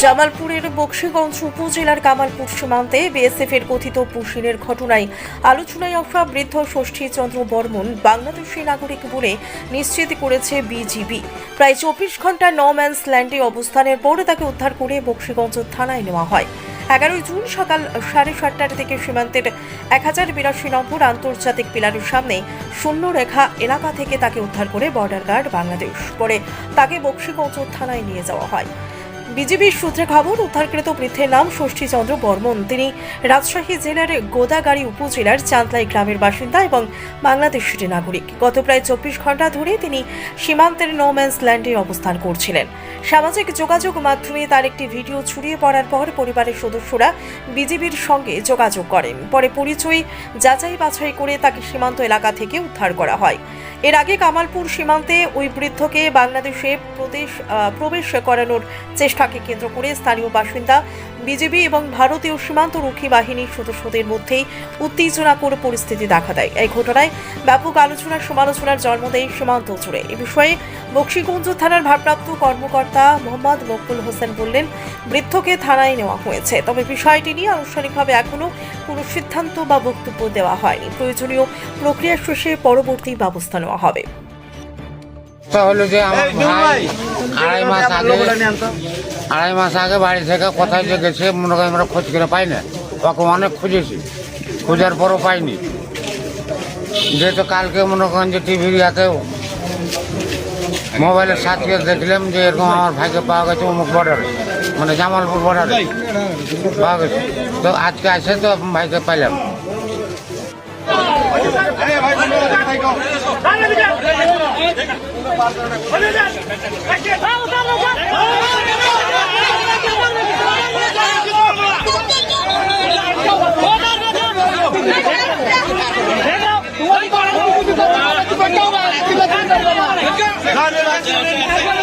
জামালপুরের বক্সিগঞ্জ উপজেলার কামালপুর সীমান্তে বিএসএফ এর কথিত পুশিনের ঘটনায় আলোচনায় আসা বৃদ্ধ ষষ্ঠী চন্দ্র বর্মন বাংলাদেশী নাগরিক বলে নিশ্চিত করেছে বিজিবি। প্রায় 24 ঘন্টা নো ম্যানস ল্যান্ডে অবস্থানের পর তাকে উদ্ধার করে বক্সিগঞ্জ থানায় নেওয়া হয়। 11 জুন সকাল 7:30টার দিকে সীমান্তের 1082 নম্বর আন্তর্জাতিক পিলারের সামনে শূন্যরেখা এলাকা থেকে তাকে উদ্ধার করে বর্ডার গার্ড বাংলাদেশ। পরে তাকে বক্সিগঞ্জ থানায় নিয়ে যাওয়া হয়। বিজিবির সূত্রে খবর, উদ্ধারকৃত বৃদ্ধের নাম ষষ্ঠী চন্দ্র বর্মন। তিনি রাজশাহী জেলার গোদাগাড়ি উপজেলার চাঁদলাই গ্রামের বাসিন্দা এবং বাংলাদেশের নাগরিক। গত প্রায় 24 ঘন্টা ধরে তিনি সীমান্তের নো ম্যানস ল্যান্ডে অবস্থান করছিলেন। সামাজিক যোগাযোগ মাধ্যমে তার একটি ভিডিও ছড়িয়ে পড়ার পর পরিবারের সদস্যরা বিজিবির সঙ্গে যোগাযোগ করেন। পরে পরিচয় যাচাই বাছাই করে তাকে সীমান্ত এলাকা থেকে উদ্ধার করা হয়। এর আগে কামালপুর সীমান্তে ওই বৃদ্ধকে বাংলাদেশে প্রবেশ করানোর চেষ্টাকে কেন্দ্র করে স্থানীয় বাসিন্দা, বিজিবি এবং ভারতীয় সীমান্তরক্ষী বাহিনীর সদস্যদের মধ্যেই উত্তেজনাকর পরিস্থিতি দেখা দেয়। এই ঘটনায় ব্যাপক আলোচনা সমালোচনার জন্ম দেয় সীমান্ত জুড়ে। এ বিষয়ে বক্সিগঞ্জ থানার ভারপ্রাপ্ত কর্মকর্তা মোহাম্মদ মকবুল হোসেন বললেন, বৃদ্ধকে থানায় নেওয়া হয়েছে, তবে বিষয়টি নিয়ে আনুষ্ঠানিকভাবে এখনো কোনো সিদ্ধান্ত বা বক্তব্য দেওয়া হয়নি। প্রয়োজনীয় প্রক্রিয়া শেষে পরবর্তী ব্যবস্থা নেওয়া হবে। হলো যে আমার ভাই আড়াই মাস আগে বাড়ি থেকে কোথায় যে গেছে মনে করি আমরা খোঁজ করে পাই না। ওকে অনেক খুঁজেছি, খোঁজার পরও পাইনি। যেহেতু কালকে মনে করেন যে টিভির ইয়াতে মোবাইলের সাথে দেখলাম যে এরকম আমার ভাইকে পাওয়া গেছে অমুক বর্ডারে, মানে জামালপুর বর্ডারে পাওয়া গেছে। তো আজকে আসে তো ভাইকে পাইলাম। Hadi